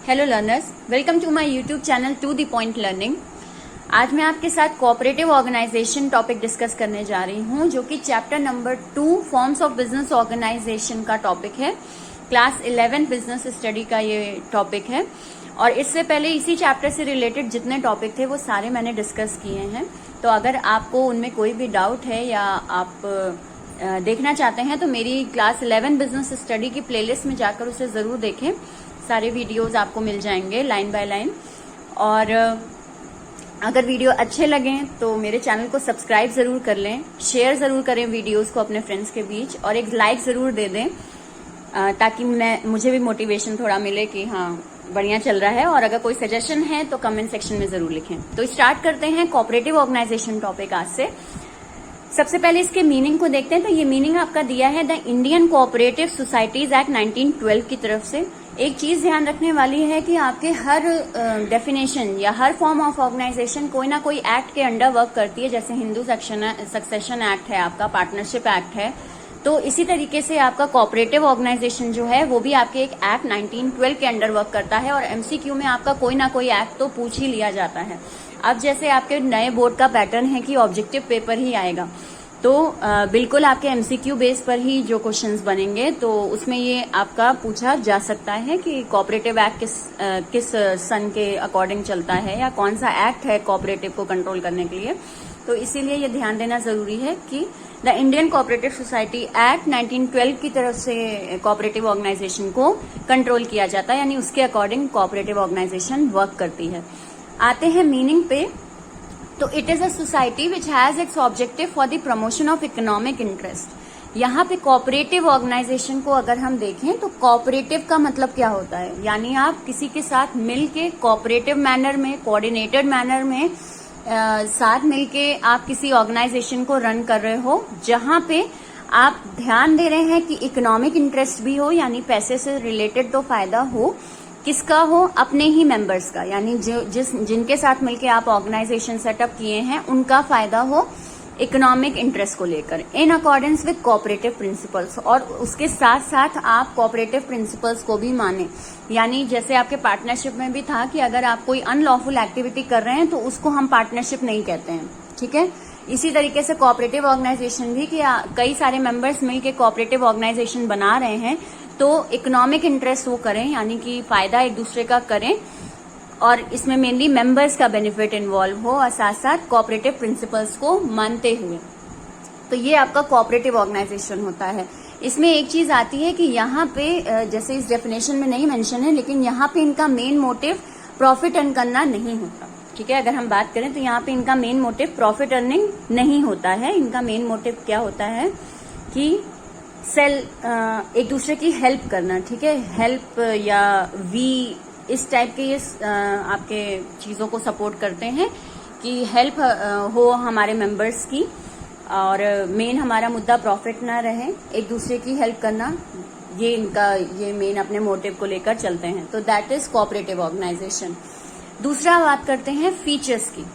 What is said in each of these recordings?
Hello learners, welcome to my YouTube channel to the point learning. आज मैं आपके साथ कोऑपरेटिव ऑर्गेनाइजेशन टॉपिक डिस्कस करने जा रही हूं, जो कि chapter number 2 forms of business organisation का टॉपिक है। क्लास 11 बिजनेस स्टडी का ये टॉपिक है और इससे पहले इसी चैप्टर से रिलेटेड जितने टॉपिक थे वो सारे मैंने डिस्कस किए हैं। तो अगर आपको उनमें कोई भी डाउट है या आप देखना चाहते हैं तो मेरी क्लास 11 बिजनेस स्टडी की प्लेलिस्ट में जाकर उसे जरूर देखें। सारे वीडियोस आपको मिल जाएंगे लाइन बाय लाइन। और अगर वीडियो अच्छे लगें तो मेरे चैनल को सब्सक्राइब जरूर कर लें, शेयर जरूर करें वीडियोस को अपने फ्रेंड्स के बीच और एक लाइक जरूर दे दें, ताकि मुझे भी मोटिवेशन थोड़ा मिले कि हाँ बढ़िया चल रहा है। और अगर कोई सजेशन है तो कमेंट सेक्शन में जरूर लिखें। तो स्टार्ट करते हैं कोऑपरेटिव ऑर्गेनाइजेशन टॉपिक आज से। सबसे पहले इसके मीनिंग को देखते हैं। तो ये मीनिंग आपका दिया है the Indian cooperative societies act 1912 की तरफ से। एक चीज ध्यान रखने वाली है कि आपके हर डेफिनेशन या हर फॉर्म ऑफ ऑर्गेनाइजेशन कोई ना कोई एक्ट के अंडर वर्क करती है। जैसे हिंदू सक्सेशन एक्ट है, आपका पार्टनरशिप एक्ट है, तो इसी तरीके से आपका कोऑपरेटिव ऑर्गेनाइजेशन जो है वो भी आपके एक एक्ट 1912 के अंडर वर्क करता है। और एमसीक्यू में आपका कोई ना कोई एक्ट तो पूछ ही लिया जाता है। अब जैसे आपके नए बोर्ड का पैटर्न है कि ऑब्जेक्टिव पेपर ही आएगा, तो बिल्कुल आपके एमसीक्यू बेस पर ही जो क्वेश्चंस बनेंगे, तो उसमें ये आपका पूछा जा सकता है कि कोऑपरेटिव एक्ट किस सन के अकॉर्डिंग चलता है या कौन सा एक्ट है कोऑपरेटिव को कंट्रोल करने के लिए। तो इसीलिए ये ध्यान देना जरूरी है कि the Indian cooperative society act 1912 की तरफ से कोऑपरेटिव ऑर्गेनाइजेशन को कंट्रोल किया जाता है, यानी उसके अकॉर्डिंग कोऑपरेटिव ऑर्गेनाइजेशन वर्क करती है। आते हैं मीनिंग पे। तो it is a society which has its objective for the promotion of economic interest. यहाँ पे कोऑपरेटिव ऑर्गेनाइजेशन को अगर हम देखें तो कोऑपरेटिव का मतलब क्या होता है, यानी आप किसी के साथ मिलके कोऑपरेटिव मैनर में, कोऑर्डिनेटेड मैनर में साथ मिलके आप किसी ऑर्गेनाइजेशन को रन कर रहे हो, जहां पे आप ध्यान दे रहे हैं कि इकोनॉमिक इंटरेस्ट भी हो, यानी पैसे से रिलेटेड तो फायदा हो। किसका हो? अपने ही मेंबर्स का, यानी जिनके साथ मिलके आप ऑर्गेनाइजेशन सेटअप किए हैं उनका फायदा हो इकोनॉमिक इंटरेस्ट को लेकर, in accordance with cooperative principles. और उसके साथ साथ आप कोऑपरेटिव प्रिंसिपल्स को भी माने, यानी जैसे आपके पार्टनरशिप में भी था कि अगर आप कोई अनलॉफुल एक्टिविटी कर रहे हैं तो उसको हम पार्टनरशिप नहीं कहते हैं, ठीक है। इसी तरीके से कोऑपरेटिव ऑर्गेनाइजेशन भी कि कई सारे मेंबर्स मिलके कोऑपरेटिव ऑर्गेनाइजेशन बना रहे हैं, तो इकोनॉमिक इंटरेस्ट वो करें, यानी कि फायदा एक दूसरे का करें और इसमें मेनली मेंबर्स का बेनिफिट इन्वॉल्व हो और साथ साथ कोऑपरेटिव प्रिंसिपल्स को मानते हुए। तो ये आपका कोऑपरेटिव ऑर्गेनाइजेशन होता है। इसमें एक चीज आती है कि यहाँ पे जैसे इस डेफिनेशन में नहीं मेंशन है, लेकिन यहाँ पे इनका मेन मोटिव प्रॉफिट अर्न करना नहीं होता, ठीक है। अगर हम बात करें तो यहाँ पे इनका मेन मोटिव प्रॉफिट अर्निंग नहीं होता है। इनका मेन मोटिव क्या होता है कि एक दूसरे की हेल्प करना, ठीक है। हेल्प या वी इस टाइप के ये आपके चीजों को सपोर्ट करते हैं कि हेल्प हो हमारे मेंबर्स की, और मेन हमारा मुद्दा प्रॉफिट ना रहे, एक दूसरे की हेल्प करना, ये मेन अपने मोटिव को लेकर चलते हैं। तो दैट इज कोऑपरेटिव ऑर्गेनाइजेशन। दूसरा बात करते हैं फीचर्स की।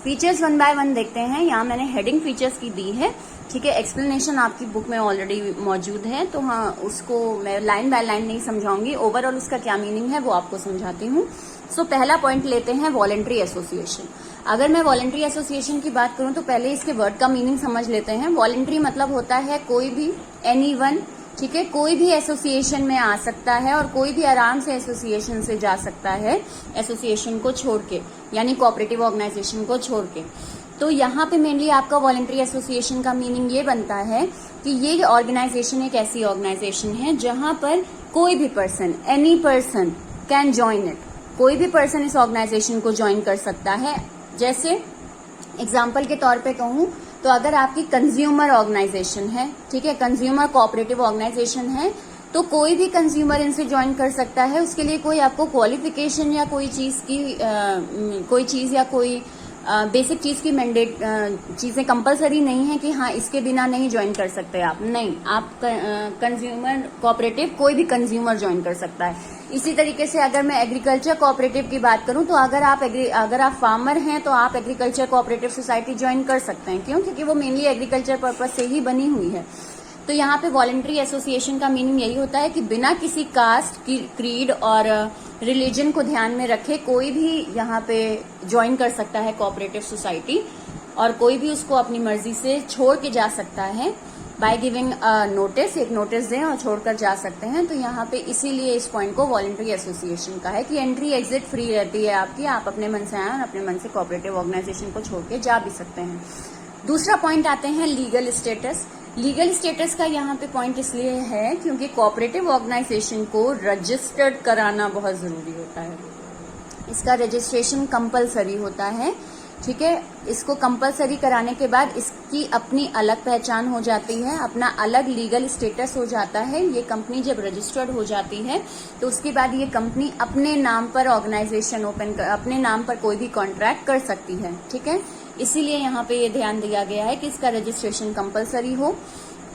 फीचर्स वन बाय वन देखते हैं। यहाँ मैंने हेडिंग फीचर्स की दी है, ठीक है। एक्सप्लेनेशन आपकी बुक में ऑलरेडी मौजूद है, तो हाँ उसको मैं लाइन बाय लाइन नहीं समझाऊंगी, ओवरऑल उसका क्या मीनिंग है वो आपको समझाती हूँ। सो पहला पॉइंट लेते हैं वॉलंटरी एसोसिएशन। अगर मैं वॉलंटरी एसोसिएशन की बात करूं तो पहले इसके वर्ड का मीनिंग समझ लेते हैं। वॉलंटरी मतलब होता है कोई भी, एनीवन, ठीक है। कोई भी एसोसिएशन में आ सकता है और कोई भी आराम से एसोसिएशन से जा सकता है, एसोसिएशन को छोड़ के, यानी कोऑपरेटिव ऑर्गेनाइजेशन को छोड़ के। तो यहाँ पे मेनली आपका वॉलंटरी एसोसिएशन का मीनिंग ये बनता है कि ये ऑर्गेनाइजेशन एक ऐसी ऑर्गेनाइजेशन है जहां पर कोई भी person, any person can join it. कोई भी पर्सन इस ऑर्गेनाइजेशन को ज्वाइन कर सकता है। जैसे एग्जाम्पल के तौर पे कहूँ तो अगर आपकी कंज्यूमर ऑर्गेनाइजेशन है, ठीक है, कंज्यूमर कोऑपरेटिव ऑर्गेनाइजेशन है, तो कोई भी कंज्यूमर इनसे ज्वाइन कर सकता है। उसके लिए कोई आपको क्वालिफिकेशन या कोई चीज या कोई बेसिक चीज की मैंडेट चीजें कंपलसरी नहीं है कि हाँ इसके बिना नहीं ज्वाइन कर सकते आप, नहीं। आप कंज्यूमर कोऑपरेटिव कोई भी कंज्यूमर ज्वाइन कर सकता है। इसी तरीके से अगर मैं एग्रीकल्चर कोऑपरेटिव की बात करूं तो अगर आप फार्मर हैं तो आप एग्रीकल्चर कोऑपरेटिव सोसाइटी ज्वाइन कर सकते हैं। क्यों? क्योंकि वो मेनली एग्रीकल्चर पर्पज से ही बनी हुई है। तो यहाँ पे वॉलंटरी एसोसिएशन का मीनिंग यही होता है कि बिना किसी कास्ट की, क्रीड और रिलीजन को ध्यान में रखे कोई भी यहाँ पे ज्वाइन कर सकता है कोऑपरेटिव सोसाइटी, और कोई भी उसको अपनी मर्जी से छोड़ के जा सकता है बाय गिविंग नोटिस, एक नोटिस दें और छोड़कर जा सकते हैं। तो यहाँ पे इसीलिए इस पॉइंट को वॉलंटरी एसोसिएशन का है कि एंट्री एग्जिट फ्री रहती है आपकी, आप अपने मन से आए और अपने मन से कोऑपरेटिव ऑर्गेनाइजेशन को छोड़ के जा भी सकते हैं। दूसरा पॉइंट आते हैं लीगल स्टेटस। लीगल स्टेटस का यहाँ पे पॉइंट इसलिए है क्योंकि कोऑपरेटिव ऑर्गेनाइजेशन को रजिस्टर्ड कराना बहुत जरूरी होता है, इसका रजिस्ट्रेशन कंपलसरी होता है, ठीक है। इसको कंपलसरी कराने के बाद इसकी अपनी अलग पहचान हो जाती है, अपना अलग लीगल स्टेटस हो जाता है। ये कंपनी जब रजिस्टर्ड हो जाती है तो उसके बाद ये कंपनी अपने नाम पर ऑर्गेनाइजेशन ओपन कर, अपने नाम पर कोई भी कॉन्ट्रैक्ट कर सकती है, ठीक है। इसीलिए यहाँ पे ये ध्यान दिया गया है कि इसका रजिस्ट्रेशन कंपलसरी हो,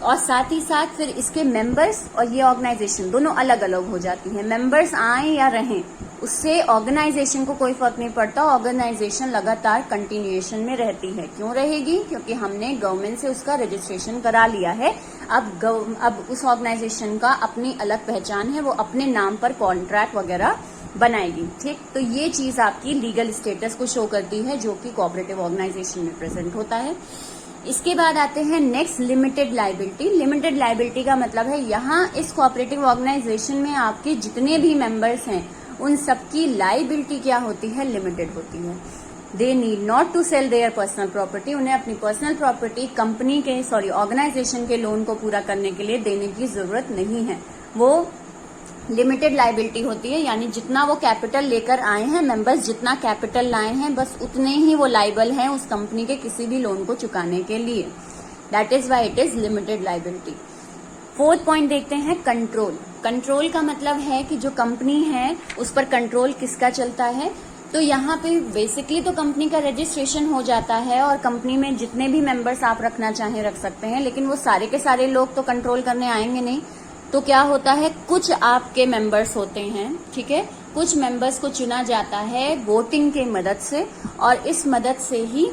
और साथ ही साथ फिर इसके मेंबर्स और ये ऑर्गेनाइजेशन दोनों अलग अलग हो जाती है। मेंबर्स आए या रहें उससे ऑर्गेनाइजेशन को कोई फर्क नहीं पड़ता, ऑर्गेनाइजेशन लगातार कंटिन्यूएशन में रहती है। क्यों रहेगी? क्योंकि हमने गवर्नमेंट से उसका रजिस्ट्रेशन करा लिया है। अब उस ऑर्गेनाइजेशन का अपनी अलग पहचान है, वो अपने नाम पर कॉन्ट्रैक्ट वगैरह बनाएगी, ठीक। तो ये चीज आपकी लीगल स्टेटस को शो करती है जो कि कोऑपरेटिव ऑर्गेनाइजेशन में प्रेजेंट होता है। इसके बाद आते हैं next limited liability. Limited liability का मतलब है यहाँ इस कोऑपरेटिव ऑर्गेनाइजेशन में आपके जितने भी मेंबर्स हैं उन सबकी लायबिलिटी क्या होती है? लिमिटेड होती है। They need not to sell their personal property. उन्हें अपनी पर्सनल प्रॉपर्टी कंपनी के ऑर्गेनाइजेशन के लोन को पूरा करने के लिए देने की जरूरत नहीं है। वो लिमिटेड लायबिलिटी होती है, यानी जितना वो कैपिटल लेकर आए हैं, मेंबर्स जितना कैपिटल लाए हैं बस उतने ही वो लायबल हैं उस कंपनी के किसी भी लोन को चुकाने के लिए। That is why it is limited liability. Fourth point देखते हैं कंट्रोल। कंट्रोल का मतलब है कि जो कंपनी है उस पर कंट्रोल किसका चलता है। तो यहाँ पे बेसिकली तो कंपनी का रजिस्ट्रेशन हो जाता है और कंपनी में जितने भी मेंबर्स आप रखना चाहें रख सकते हैं, लेकिन वो सारे के सारे लोग तो कंट्रोल करने आएंगे नहीं। तो क्या होता है, कुछ आपके मेंबर्स होते हैं, ठीक है, कुछ मेंबर्स को चुना जाता है वोटिंग के मदद से, और इस मदद से ही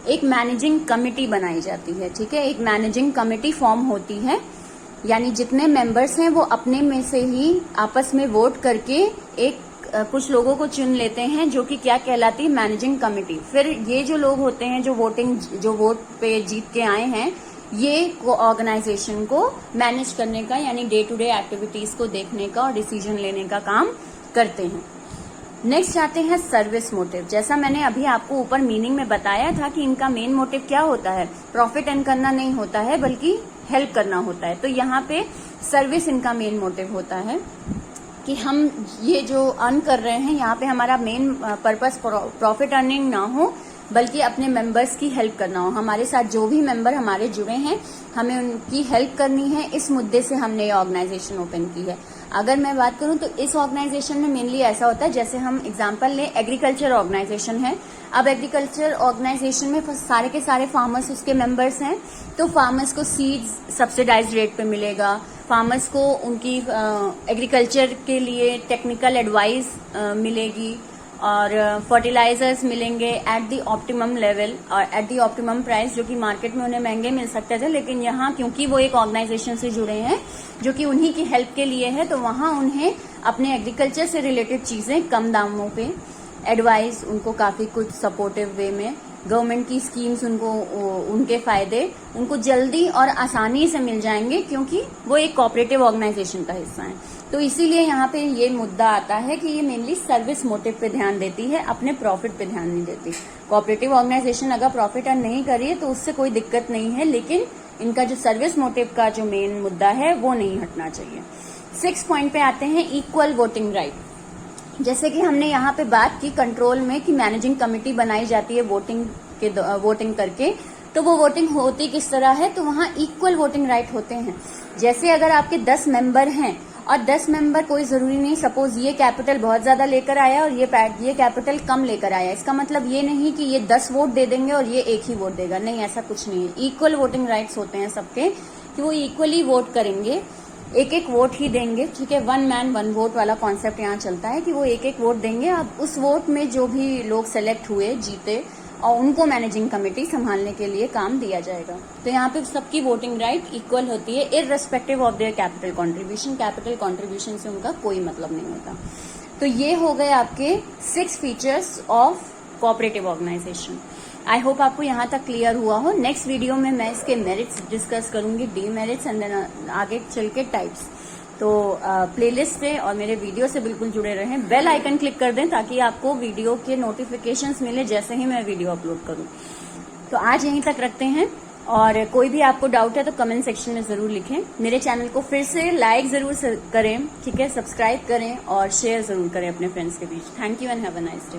एक मैनेजिंग कमेटी बनाई जाती है, ठीक है। एक मैनेजिंग कमेटी फॉर्म होती है, यानी जितने मेंबर्स हैं वो अपने में से ही आपस में वोट करके एक कुछ लोगों को चुन लेते हैं जो कि क्या कहलाती है? Managing committee. फिर ये जो लोग होते हैं जो वोट पे जीत के आए हैं, ये ऑर्गेनाइजेशन को मैनेज करने का, यानी डे टू डे एक्टिविटीज को देखने का और डिसीजन लेने का काम करते हैं। नेक्स्ट आते हैं सर्विस मोटिव। जैसा मैंने अभी आपको ऊपर मीनिंग में बताया था कि इनका मेन मोटिव क्या होता है, प्रॉफिट अर्न करना नहीं होता है बल्कि हेल्प करना होता है। तो यहाँ पे सर्विस इनका मेन मोटिव होता है कि हम ये जो अर्न कर रहे हैं यहाँ पे हमारा मेन पर्पस प्रॉफिट अर्निंग ना हो बल्कि अपने मेंबर्स की हेल्प करना हो। हमारे साथ जो भी मेंबर हमारे जुड़े हैं हमें उनकी हेल्प करनी है, इस मुद्दे से हमने ये ऑर्गेनाइजेशन ओपन की है। अगर मैं बात करूं तो इस ऑर्गेनाइजेशन में मेनली ऐसा होता है, जैसे हम एग्जांपल लें, एग्रीकल्चर ऑर्गेनाइजेशन है। अब एग्रीकल्चर ऑर्गेनाइजेशन में सारे के सारे फार्मर्स उसके मेंबर्स हैं, तो फार्मर्स को सीड्स सब्सिडाइज्ड रेट पे मिलेगा, फार्मर्स को उनकी एग्रीकल्चर के लिए टेक्निकल एडवाइस मिलेगी और फर्टिलाइजर्स मिलेंगे एट दी ऑप्टिमम लेवल और एट दी ऑप्टिमम प्राइस, जो कि मार्केट में उन्हें महंगे मिल सकते थे, लेकिन यहाँ क्योंकि वो एक ऑर्गेनाइजेशन से जुड़े हैं जो कि उन्हीं की हेल्प के लिए है, तो वहाँ उन्हें अपने एग्रीकल्चर से रिलेटेड चीजें कम दामों पे, एडवाइस उनको काफी कुछ सपोर्टिव वे में, गवर्नमेंट की स्कीम्स उनको, उनके फायदे उनको जल्दी और आसानी से मिल जाएंगे क्योंकि वो एक कोऑपरेटिव ऑर्गेनाइजेशन का हिस्सा है। तो इसीलिए यहाँ पे ये मुद्दा आता है कि ये मेनली सर्विस मोटिव पे ध्यान देती है, अपने प्रॉफिट पे ध्यान नहीं देती। कोऑपरेटिव ऑर्गेनाइजेशन अगर प्रॉफिट अर्न नहीं कर रही है तो उससे कोई दिक्कत नहीं है, लेकिन इनका जो सर्विस मोटिव का जो मेन मुद्दा है वो नहीं हटना चाहिए। 6 पॉइंट पे आते हैं इक्वल वोटिंग राइट। जैसे कि हमने यहाँ पे बात की कंट्रोल में कि मैनेजिंग कमेटी बनाई जाती है वोटिंग करके, तो वो वोटिंग होती किस तरह है, तो वहाँ इक्वल वोटिंग राइट होते हैं। जैसे अगर आपके 10 मेंबर हैं और 10 मेंबर, कोई जरूरी नहीं, सपोज ये कैपिटल बहुत ज्यादा लेकर आया और ये कैपिटल कम लेकर आया, इसका मतलब ये नहीं कि ये 10 वोट दे देंगे और ये एक ही वोट देगा, नहीं, ऐसा कुछ नहीं है। इक्वल वोटिंग राइट्स होते हैं सबके कि वो इक्वली वोट करेंगे, एक एक वोट ही देंगे, ठीक है। 1 मैन 1 वोट वाला कॉन्सेप्ट यहाँ चलता है कि वो एक एक वोट देंगे। अब उस वोट में जो भी लोग सेलेक्ट हुए, जीते, और उनको मैनेजिंग कमेटी संभालने के लिए काम दिया जाएगा। तो यहाँ पे सबकी वोटिंग राइट इक्वल होती है irrespective of their capital contribution. Capital contribution से उनका कोई मतलब नहीं होता। तो ये हो गए आपके 6 features of cooperative organisation. I hope आपको यहाँ तक क्लियर हुआ हो। नेक्स्ट वीडियो में मैं इसके मेरिट्स डिस्कस करूंगी, डीमेरिट्स, एंड देन आगे चल के टाइप्स। तो प्लेलिस्ट पे और मेरे वीडियो से बिल्कुल जुड़े रहें। बेल आइकन क्लिक कर दें ताकि आपको वीडियो के नोटिफिकेशंस मिले जैसे ही मैं वीडियो अपलोड करूं। तो आज यहीं तक रखते हैं, और कोई भी आपको डाउट है तो कमेंट सेक्शन में जरूर लिखें। मेरे चैनल को फिर से लाइक जरूर करें, ठीक है, सब्सक्राइब करें और शेयर जरूर करें अपने फ्रेंड्स के बीच। Thank you and have a nice day.